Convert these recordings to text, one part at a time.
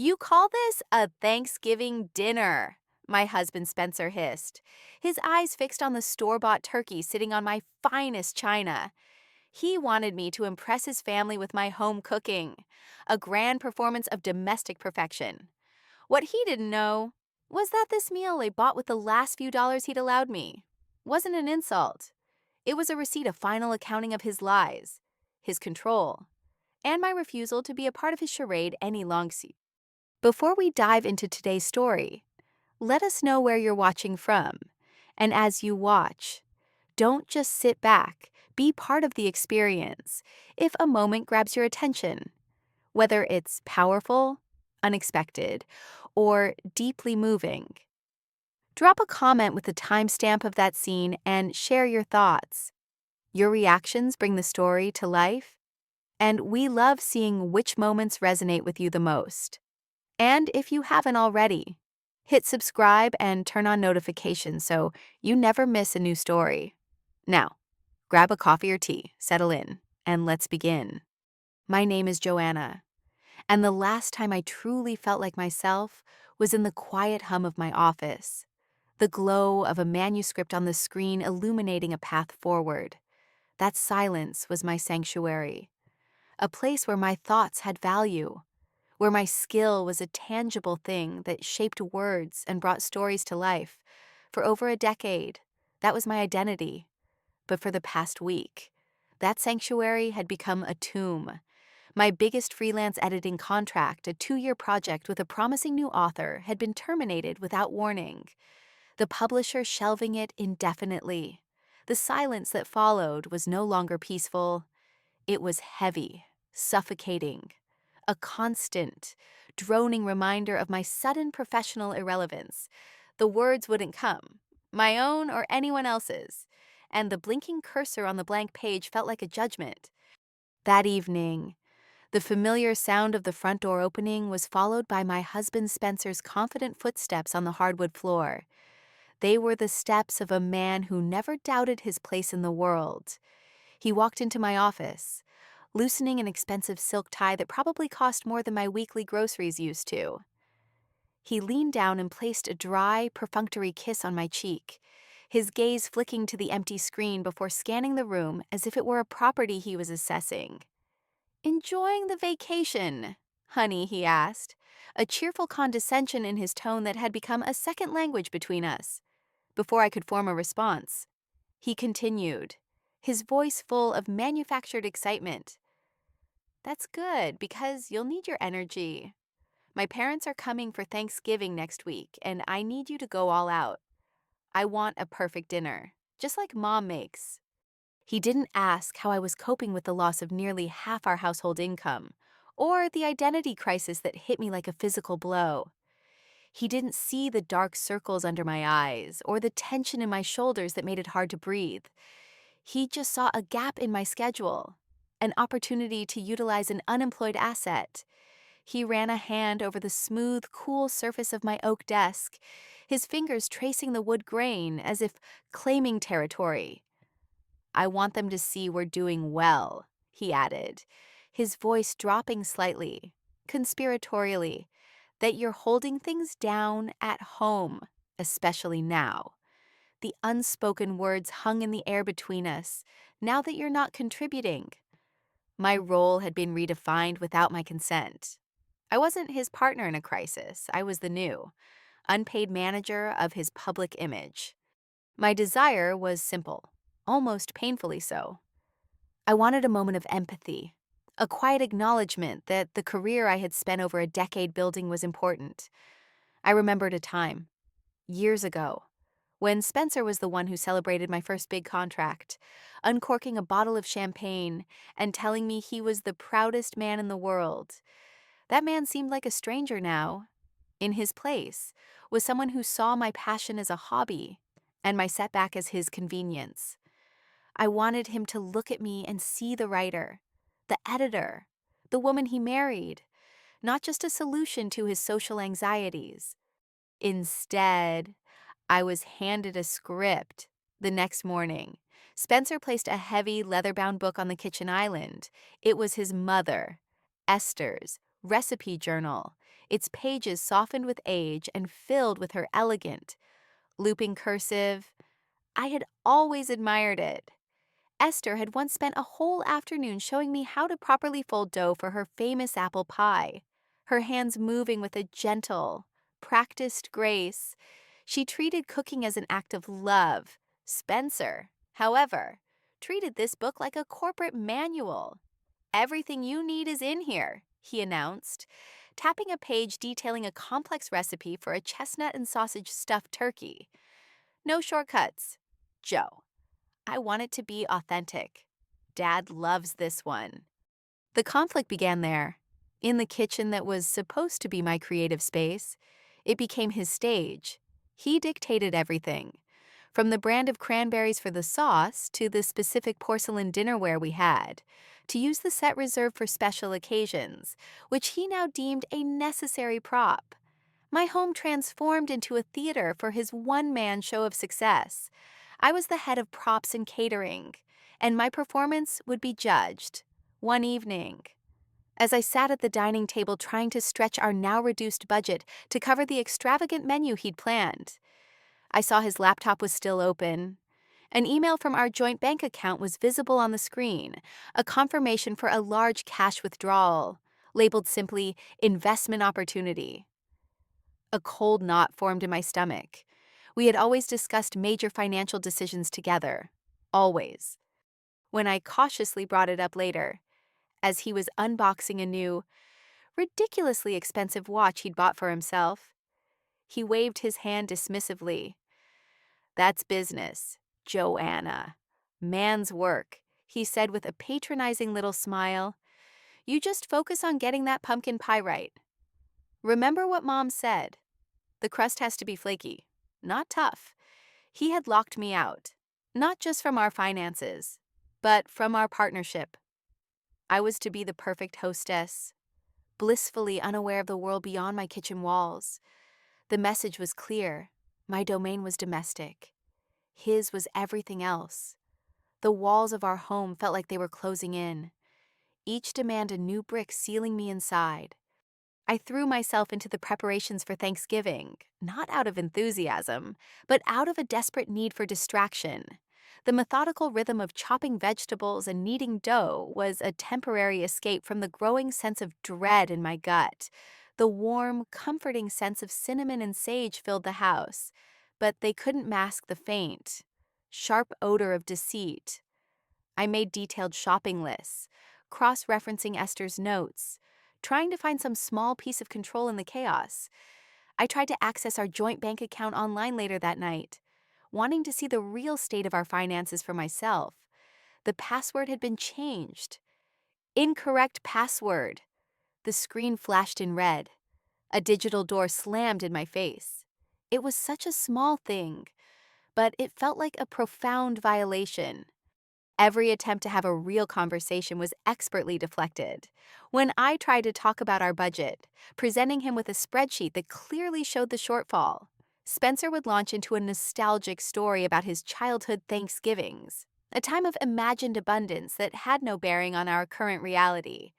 You call this a Thanksgiving dinner? My husband Spencer hissed, his eyes fixed on the store-bought turkey sitting on my finest china. He wanted me to impress his family with my home cooking, a grand performance of domestic perfection. What he didn't know was that this meal I bought with the last few dollars he'd allowed me wasn't an insult. It was a receipt of final accounting of his lies, his control, and my refusal to be a part of his charade any longer. Before we dive into today's story, let us know where you're watching from. And as you watch, don't just sit back, be part of the experience if a moment grabs your attention, whether it's powerful, unexpected, or deeply moving. Drop a comment with the timestamp of that scene and share your thoughts. Your reactions bring the story to life, and we love seeing which moments resonate with you the most. And if you haven't already, hit subscribe and turn on notifications so you never miss a new story. Now, grab a coffee or tea, settle in, and let's begin. My name is Joanna, and the last time I truly felt like myself was in the quiet hum of my office, the glow of a manuscript on the screen illuminating a path forward. That silence was my sanctuary, a place where my thoughts had value, where my skill was a tangible thing that shaped words and brought stories to life. For over a decade, that was my identity. But for the past week, that sanctuary had become a tomb. My biggest freelance editing contract, a 2-year project with a promising new author, had been terminated without warning, the publisher shelving it indefinitely. The silence that followed was no longer peaceful. It was heavy, suffocating, a constant, droning reminder of my sudden professional irrelevance. The words wouldn't come, my own or anyone else's, and the blinking cursor on the blank page felt like a judgment. That evening, the familiar sound of the front door opening was followed by my husband Spencer's confident footsteps on the hardwood floor. They were the steps of a man who never doubted his place in the world. He walked into my office, loosening an expensive silk tie that probably cost more than my weekly groceries used to. He leaned down and placed a dry, perfunctory kiss on my cheek, his gaze flicking to the empty screen before scanning the room as if it were a property he was assessing. "Enjoying the vacation, honey?" he asked, a cheerful condescension in his tone that had become a second language between us. Before I could form a response, he continued, his voice full of manufactured excitement. "That's good, because you'll need your energy. My parents are coming for Thanksgiving next week, and I need you to go all out. I want a perfect dinner, just like Mom makes." He didn't ask how I was coping with the loss of nearly half our household income, or the identity crisis that hit me like a physical blow. He didn't see the dark circles under my eyes, or the tension in my shoulders that made it hard to breathe. He just saw a gap in my schedule, an opportunity to utilize an unemployed asset. He ran a hand over the smooth, cool surface of my oak desk, his fingers tracing the wood grain as if claiming territory. "I want them to see we're doing well," he added, his voice dropping slightly, conspiratorially, "that you're holding things down at home, especially now. The unspoken words hung in the air between us, now that you're not contributing." My role had been redefined without my consent. I wasn't his partner in a crisis. I was the new, unpaid manager of his public image. My desire was simple, almost painfully so. I wanted a moment of empathy, a quiet acknowledgement that the career I had spent over a decade building was important. I remembered a time, years ago, when Spencer was the one who celebrated my first big contract, uncorking a bottle of champagne and telling me he was the proudest man in the world. That man seemed like a stranger now. In his place was someone who saw my passion as a hobby and my setback as his convenience. I wanted him to look at me and see the writer, the editor, the woman he married, not just a solution to his social anxieties. Instead, I was handed a script the next morning. Spencer placed a heavy leather-bound book on the kitchen island. It was his mother, Esther's, recipe journal. its pages softened with age and filled with her elegant, looping cursive. I had always admired it. Esther had once spent a whole afternoon showing me how to properly fold dough for her famous apple pie, her hands moving with a gentle, practiced grace. She treated cooking as an act of love. Spencer, however, treated this book like a corporate manual. "Everything you need is in here," he announced, tapping a page detailing a complex recipe for a chestnut and sausage stuffed turkey. "No shortcuts. Joe, I want it to be authentic. Dad loves this one." The conflict began there, in the kitchen that was supposed to be my creative space. It became his stage. He dictated everything, from the brand of cranberries for the sauce to the specific porcelain dinnerware we had, to use the set reserved for special occasions, which he now deemed a necessary prop. My home transformed into a theater for his one-man show of success. I was the head of props and catering, and my performance would be judged. One evening, as I sat at the dining table trying to stretch our now reduced budget to cover the extravagant menu he'd planned, I saw his laptop was still open. An email from our joint bank account was visible on the screen, a confirmation for a large cash withdrawal, labeled simply investment opportunity. A cold knot formed in my stomach. We had always discussed major financial decisions together. Always. When I cautiously brought it up later, as he was unboxing a new, ridiculously expensive watch he'd bought for himself, he waved his hand dismissively. "That's business, Joanna. Man's work," he said with a patronizing little smile. "You just focus on getting that pumpkin pie right. Remember what Mom said. The crust has to be flaky, not tough." He had locked me out, not just from our finances, but from our partnership. I was to be the perfect hostess, blissfully unaware of the world beyond my kitchen walls. The message was clear. My domain was domestic. His was everything else. The walls of our home felt like they were closing in. Each demand a new brick sealing me inside. I threw myself into the preparations for Thanksgiving, not out of enthusiasm, but out of a desperate need for distraction. The methodical rhythm of chopping vegetables and kneading dough was a temporary escape from the growing sense of dread in my gut. The warm, comforting sense of cinnamon and sage filled the house, but they couldn't mask the faint, sharp odor of deceit. I made detailed shopping lists, cross-referencing Esther's notes, trying to find some small piece of control in the chaos. I tried to access our joint bank account online later that night, wanting to see the real state of our finances for myself. The password had been changed. "Incorrect password." The screen flashed in red. A digital door slammed in my face. It was such a small thing, but it felt like a profound violation. Every attempt to have a real conversation was expertly deflected. When I tried to talk about our budget, presenting him with a spreadsheet that clearly showed the shortfall, Spencer would launch into a nostalgic story about his childhood Thanksgivings, a time of imagined abundance that had no bearing on our current reality.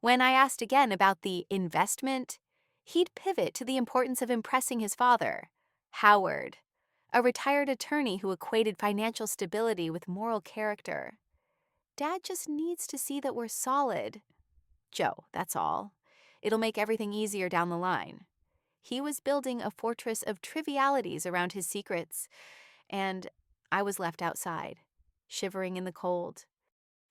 When I asked again about the investment, he'd pivot to the importance of impressing his father, Howard, a retired attorney who equated financial stability with moral character. "Dad just needs to see that we're solid. Joe, that's all. It'll make everything easier down the line." He was building a fortress of trivialities around his secrets, and I was left outside, shivering in the cold.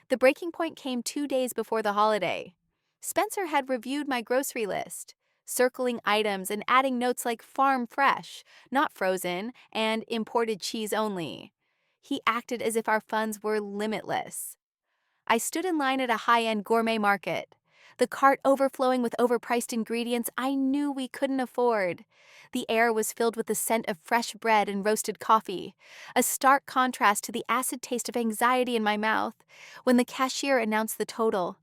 The breaking point came 2 days before the holiday. Spencer had reviewed my grocery list, circling items and adding notes like farm fresh, not frozen, and imported cheese only. He acted as if our funds were limitless. I stood in line at a high-end gourmet market, the cart overflowing with overpriced ingredients I knew we couldn't afford. The air was filled with the scent of fresh bread and roasted coffee, a stark contrast to the acid taste of anxiety in my mouth. When the cashier announced the total,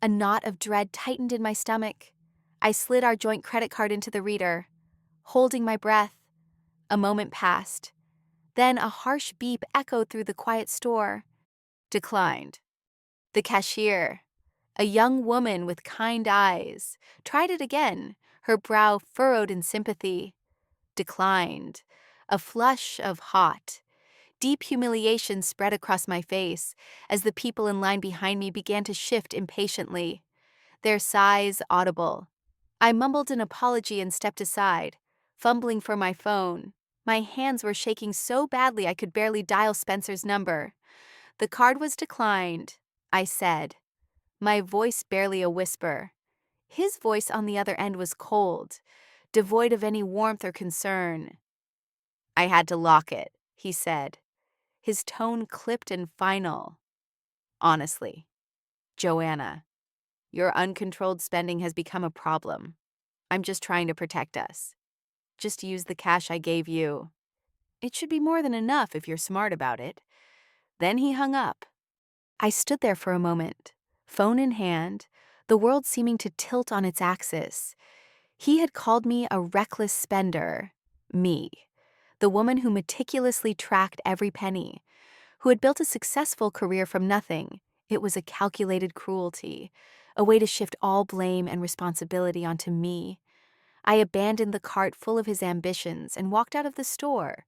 a knot of dread tightened in my stomach. I slid our joint credit card into the reader, holding my breath. A moment passed. Then a harsh beep echoed through the quiet store. "Declined." The cashier, a young woman with kind eyes, tried it again, her brow furrowed in sympathy. Declined. A flush of hot, deep humiliation spread across my face as the people in line behind me began to shift impatiently, their sighs audible. I mumbled an apology and stepped aside, fumbling for my phone. My hands were shaking so badly I could barely dial Spencer's number. "The card was declined," I said, my voice barely a whisper. His voice on the other end was cold, devoid of any warmth or concern. "I had to lock it," he said, his tone clipped and final. "Honestly, Joanna, your uncontrolled spending has become a problem. I'm just trying to protect us. Just use the cash I gave you. It should be more than enough if you're smart about it." Then he hung up. I stood there for a moment, phone in hand, the world seeming to tilt on its axis. He had called me a reckless spender. Me, the woman who meticulously tracked every penny, who had built a successful career from nothing. It was a calculated cruelty, a way to shift all blame and responsibility onto me. I abandoned the cart full of his ambitions and walked out of the store,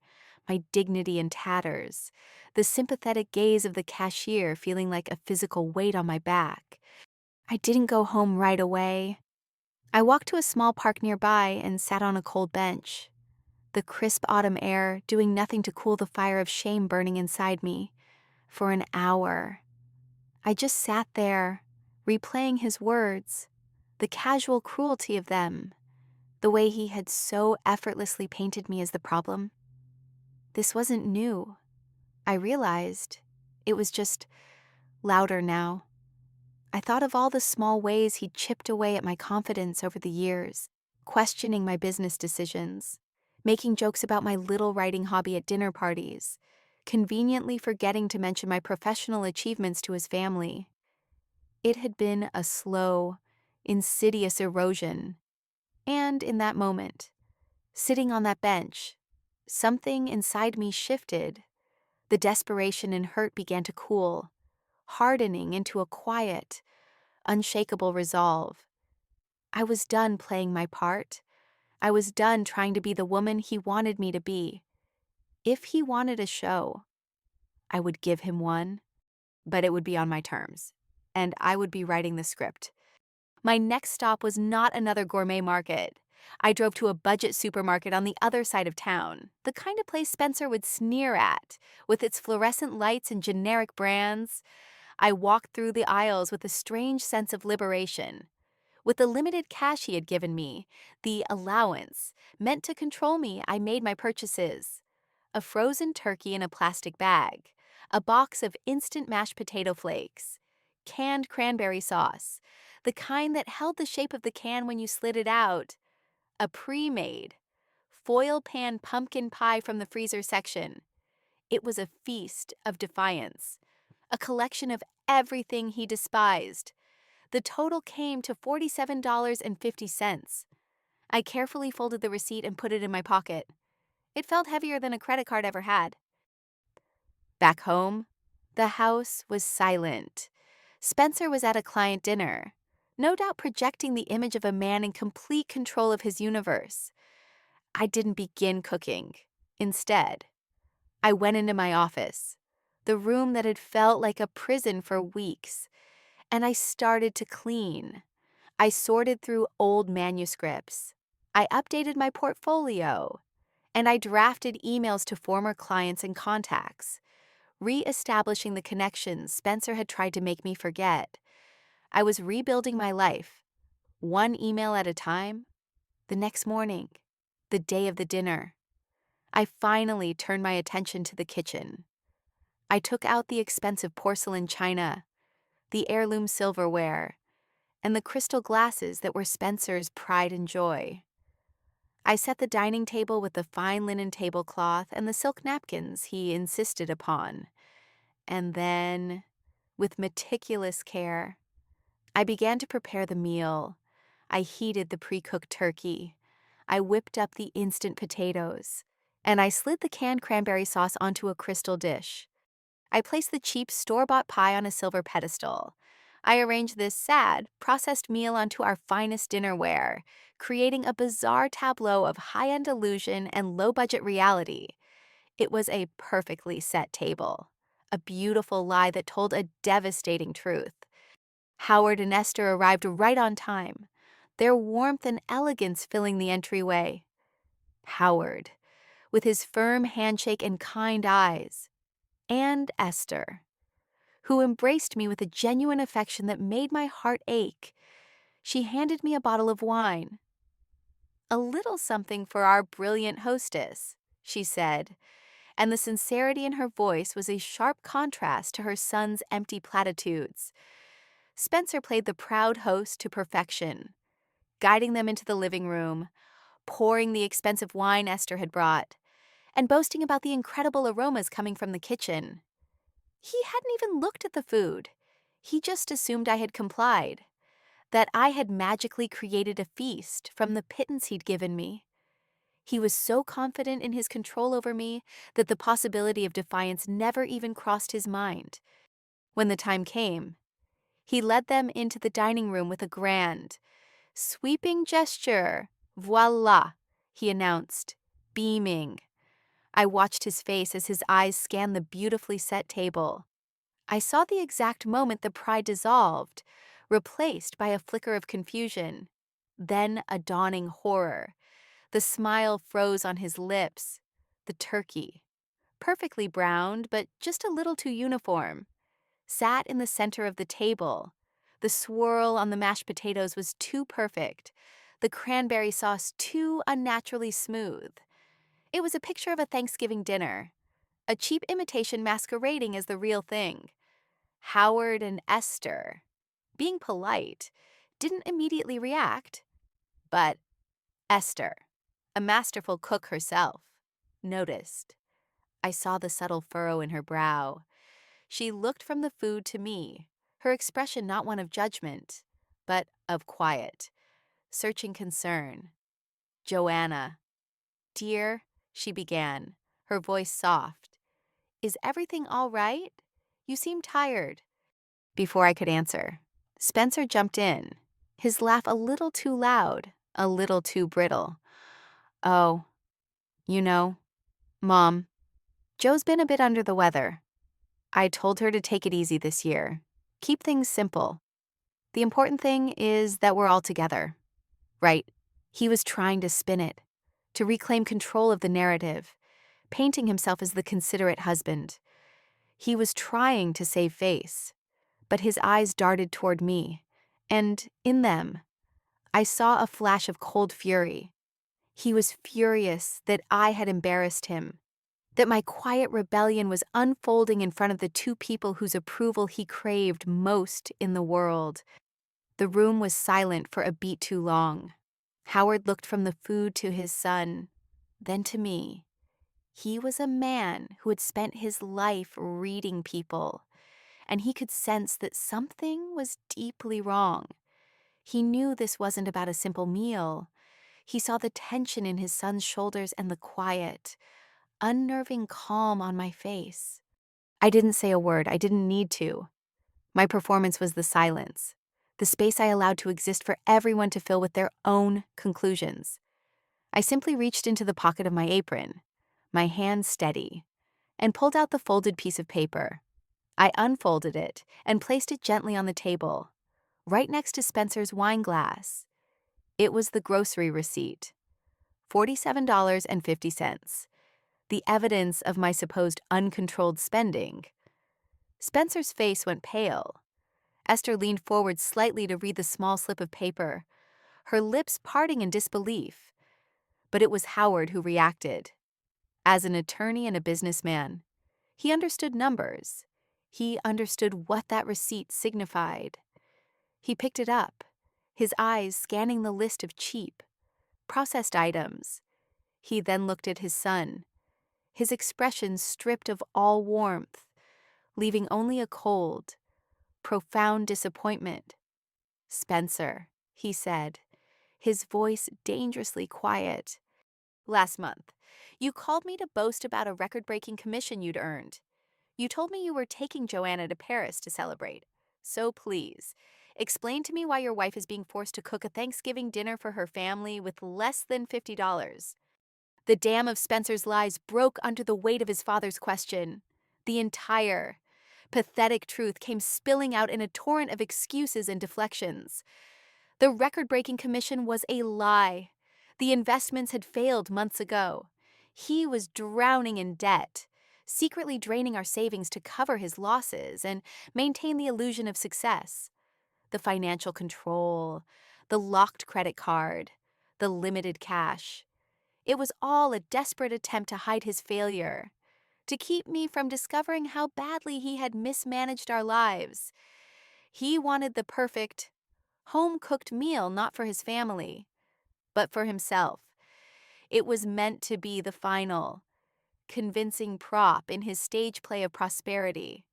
my dignity in tatters, the sympathetic gaze of the cashier feeling like a physical weight on my back. I didn't go home right away. I walked to a small park nearby and sat on a cold bench, the crisp autumn air doing nothing to cool the fire of shame burning inside me. For an hour, I just sat there, replaying his words, the casual cruelty of them, the way he had so effortlessly painted me as the problem. This wasn't new. I realized it was just louder now. I thought of all the small ways he'd chipped away at my confidence over the years, questioning my business decisions, making jokes about my little writing hobby at dinner parties, conveniently forgetting to mention my professional achievements to his family. It had been a slow, insidious erosion. And in that moment, sitting on that bench, something inside me shifted. The desperation and hurt began to cool, hardening into a quiet, unshakable resolve. I was done playing my part. I was done trying to be the woman he wanted me to be. If he wanted a show, I would give him one, but it would be on my terms, and I would be writing the script. My next stop was not another gourmet market. I drove to a budget supermarket on the other side of town, the kind of place Spencer would sneer at, with its fluorescent lights and generic brands. I walked through the aisles with a strange sense of liberation. With the limited cash he had given me, the allowance, meant to control me, I made my purchases. A frozen turkey in a plastic bag, a box of instant mashed potato flakes, canned cranberry sauce, the kind that held the shape of the can when you slid it out, a pre-made, foil pan pumpkin pie from the freezer section. It was a feast of defiance, a collection of everything he despised. The total came to $47.50. I carefully folded the receipt and put it in my pocket. It felt heavier than a credit card ever had. Back home, the house was silent. Spencer was at a client dinner, no doubt projecting the image of a man in complete control of his universe. I didn't begin cooking. Instead, I went into my office, the room that had felt like a prison for weeks, and I started to clean. I sorted through old manuscripts. I updated my portfolio, and I drafted emails to former clients and contacts, re-establishing the connections Spencer had tried to make me forget. I was rebuilding my life, one email at a time. The next morning, the day of the dinner, I finally turned my attention to the kitchen. I took out the expensive porcelain china, the heirloom silverware, and the crystal glasses that were Spencer's pride and joy. I set the dining table with the fine linen tablecloth and the silk napkins he insisted upon. And then, with meticulous care, I began to prepare the meal. I heated the pre-cooked turkey. I whipped up the instant potatoes, and I slid the canned cranberry sauce onto a crystal dish. I placed the cheap store-bought pie on a silver pedestal. I arranged this sad, processed meal onto our finest dinnerware, creating a bizarre tableau of high-end illusion and low-budget reality. It was a perfectly set table, a beautiful lie that told a devastating truth. Howard and Esther arrived right on time, their warmth and elegance filling the entryway. Howard, with his firm handshake and kind eyes, and Esther, who embraced me with a genuine affection that made my heart ache. She handed me a bottle of wine. "A little something for our brilliant hostess," she said, and the sincerity in her voice was a sharp contrast to her son's empty platitudes. Spencer played the proud host to perfection, guiding them into the living room, pouring the expensive wine Esther had brought, and boasting about the incredible aromas coming from the kitchen. He hadn't even looked at the food. He just assumed I had complied, that I had magically created a feast from the pittance he'd given me. He was so confident in his control over me that the possibility of defiance never even crossed his mind. When the time came, he led them into the dining room with a grand, sweeping gesture. "Voila," he announced, beaming. I watched his face as his eyes scanned the beautifully set table. I saw the exact moment the pride dissolved, replaced by a flicker of confusion, then a dawning horror. The smile froze on his lips. The turkey, perfectly browned but just a little too uniform, sat in the center of the table. The swirl on the mashed potatoes was too perfect, the cranberry sauce too unnaturally smooth. It was a picture of a Thanksgiving dinner, a cheap imitation masquerading as the real thing. Howard and Esther, being polite, didn't immediately react, but Esther, a masterful cook herself, noticed. I saw the subtle furrow in her brow. She looked from the food to me, her expression not one of judgment, but of quiet, searching concern. "Joanna, dear," she began, her voice soft, "is everything all right? You seem tired." Before I could answer, Spencer jumped in, his laugh a little too loud, a little too brittle. "Oh, you know, Mom, Joe's been a bit under the weather. I told her to take it easy this year. Keep things simple. The important thing is that we're all together." Right. He was trying to spin it, to reclaim control of the narrative, painting himself as the considerate husband. He was trying to save face, but his eyes darted toward me, and in them, I saw a flash of cold fury. He was furious that I had embarrassed him, that my quiet rebellion was unfolding in front of the two people whose approval he craved most in the world. The room was silent for a beat too long. Howard looked from the food to his son, then to me. He was a man who had spent his life reading people, and he could sense that something was deeply wrong. He knew this wasn't about a simple meal. He saw the tension in his son's shoulders and the quiet, unnerving calm on my face. I didn't say a word. I didn't need to. My performance was the silence, the space I allowed to exist for everyone to fill with their own conclusions. I simply reached into the pocket of my apron, my hand steady, and pulled out the folded piece of paper. I unfolded it and placed it gently on the table, right next to Spencer's wine glass. It was the grocery receipt, $47.50, the evidence of my supposed uncontrolled spending. Spencer's face went pale. Esther leaned forward slightly to read the small slip of paper, her lips parting in disbelief. But it was Howard who reacted. As an attorney and a businessman, he understood numbers. He understood what that receipt signified. He picked it up, his eyes scanning the list of cheap, processed items. He then looked at his son, his expression stripped of all warmth, leaving only a cold, profound disappointment. "Spencer," he said, his voice dangerously quiet. "Last month, you called me to boast about a record-breaking commission you'd earned. You told me you were taking Joanna to Paris to celebrate. So please, explain to me why your wife is being forced to cook a Thanksgiving dinner for her family with less than $50. The dam of Spencer's lies broke under the weight of his father's question. The entire, pathetic truth came spilling out in a torrent of excuses and deflections. The record-breaking commission was a lie. The investments had failed months ago. He was drowning in debt, secretly draining our savings to cover his losses and maintain the illusion of success. The financial control, the locked credit card, the limited cash. It was all a desperate attempt to hide his failure, to keep me from discovering how badly he had mismanaged our lives. He wanted the perfect, home-cooked meal not for his family, but for himself. It was meant to be the final, convincing prop in his stage play of prosperity.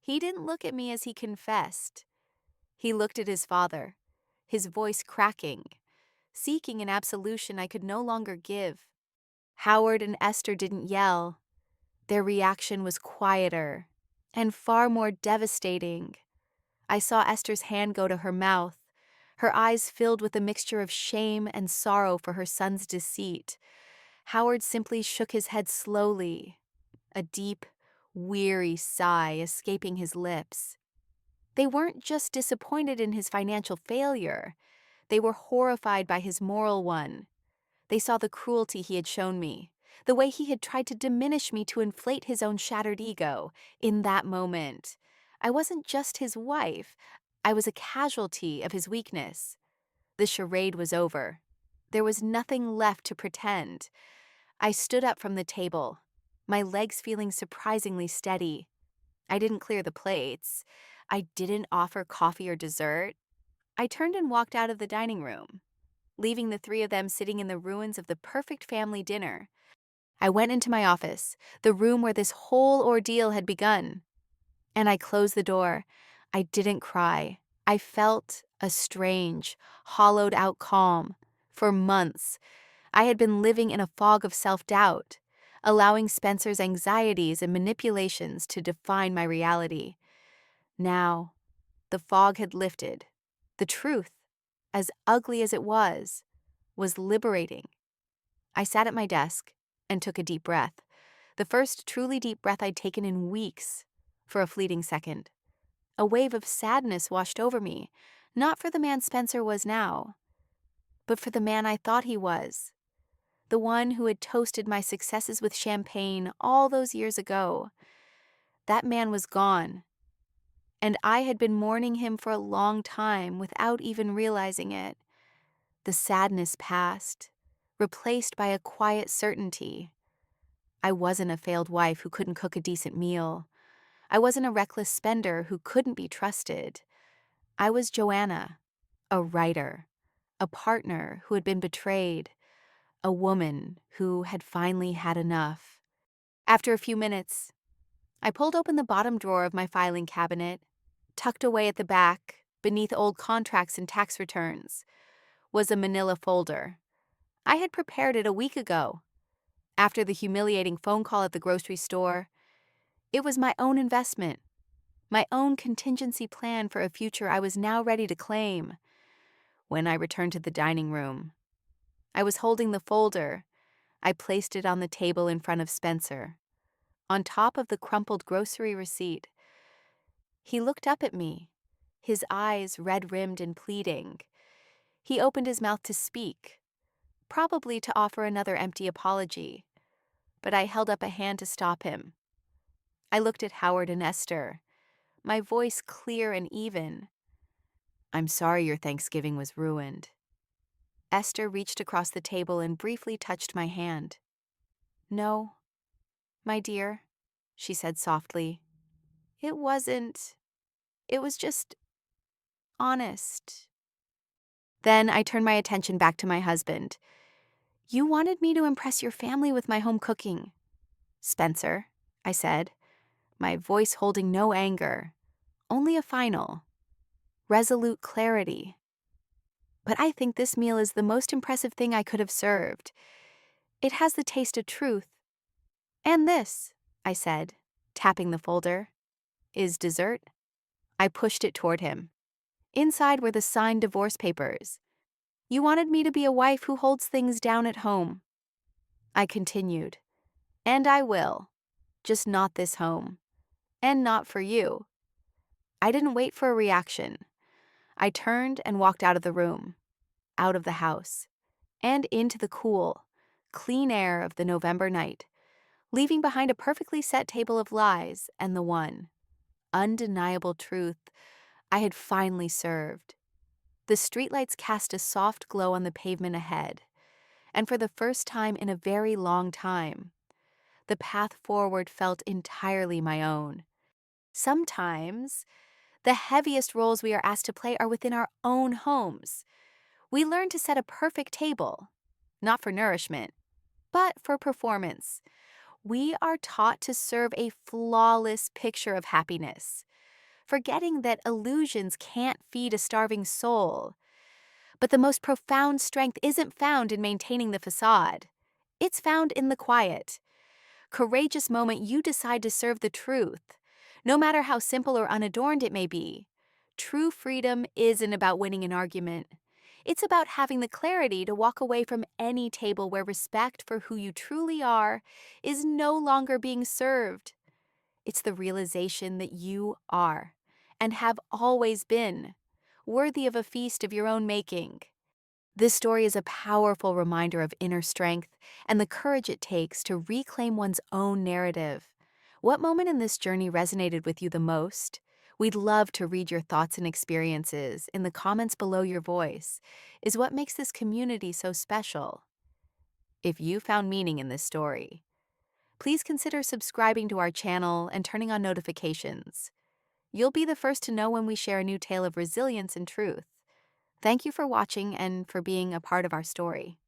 He didn't look at me as he confessed. He looked at his father, his voice cracking, seeking an absolution I could no longer give. Howard and Esther didn't yell. Their reaction was quieter and far more devastating. I saw Esther's hand go to her mouth, her eyes filled with a mixture of shame and sorrow for her son's deceit. Howard simply shook his head slowly, a deep, weary sigh escaping his lips. They weren't just disappointed in his financial failure. They were horrified by his moral one. They saw the cruelty he had shown me, the way he had tried to diminish me to inflate his own shattered ego. In that moment, I wasn't just his wife. I was a casualty of his weakness. The charade was over. There was nothing left to pretend. I stood up from the table, my legs feeling surprisingly steady. I didn't clear the plates. I didn't offer coffee or dessert. I turned and walked out of the dining room, leaving the three of them sitting in the ruins of the perfect family dinner. I went into my office, the room where this whole ordeal had begun, and I closed the door. I didn't cry. I felt a strange, hollowed-out calm. For months, I had been living in a fog of self-doubt, allowing Spencer's anxieties and manipulations to define my reality. Now, the fog had lifted. The truth, as ugly as it was liberating. I sat at my desk and took a deep breath, the first truly deep breath I'd taken in weeks. For a fleeting second, a wave of sadness washed over me, not for the man Spencer was now, but for the man I thought he was, the one who had toasted my successes with champagne all those years ago. That man was gone, and I had been mourning him for a long time without even realizing it. The sadness passed, replaced by a quiet certainty. I wasn't a failed wife who couldn't cook a decent meal. I wasn't a reckless spender who couldn't be trusted. I was Joanna, a writer, a partner who had been betrayed, a woman who had finally had enough. After a few minutes, I pulled open the bottom drawer of my filing cabinet. Tucked away at the back, beneath old contracts and tax returns, was a manila folder. I had prepared it a week ago. After the humiliating phone call at the grocery store, it was my own investment, my own contingency plan for a future I was now ready to claim. When I returned to the dining room, I was holding the folder. I placed it on the table in front of Spencer, on top of the crumpled grocery receipt. He looked up at me, his eyes red-rimmed and pleading. He opened his mouth to speak, probably to offer another empty apology, but I held up a hand to stop him. I looked at Howard and Esther, my voice clear and even. "I'm sorry your Thanksgiving was ruined." Esther reached across the table and briefly touched my hand. "No, my dear," she said softly. "It wasn't. It was just honest." Then I turned my attention back to my husband. "You wanted me to impress your family with my home cooking, Spencer," I said, my voice holding no anger, only a final, resolute clarity. "But I think this meal is the most impressive thing I could have served. It has the taste of truth. And this," I said, tapping the folder, "is dessert." I pushed it toward him. Inside were the signed divorce papers. You wanted me to be a wife who holds things down at home. I continued. And I will. Just not this home. And not for you. I didn't wait for a reaction. I turned and walked out of the room, out of the house, and into the cool, clean air of the November night, leaving behind a perfectly set table of lies and the one undeniable truth I had finally served. The streetlights cast a soft glow on the pavement ahead, and for the first time in a very long time, the path forward felt entirely my own. Sometimes, the heaviest roles we are asked to play are within our own homes. We learn to set a perfect table, not for nourishment, but for performance. We are taught to serve a flawless picture of happiness, forgetting that illusions can't feed a starving soul. But the most profound strength isn't found in maintaining the facade. It's found in the quiet, courageous moment you decide to serve the truth, no matter how simple or unadorned it may be. True freedom isn't about winning an argument. It's about having the clarity to walk away from any table where respect for who you truly are is no longer being served. It's the realization that you are, and have always been, worthy of a feast of your own making. This story is a powerful reminder of inner strength and the courage it takes to reclaim one's own narrative. What moment in this journey resonated with you the most? We'd love to read your thoughts and experiences in the comments below. Your voice is what makes this community so special. If you found meaning in this story, please consider subscribing to our channel and turning on notifications. You'll be the first to know when we share a new tale of resilience and truth. Thank you for watching and for being a part of our story.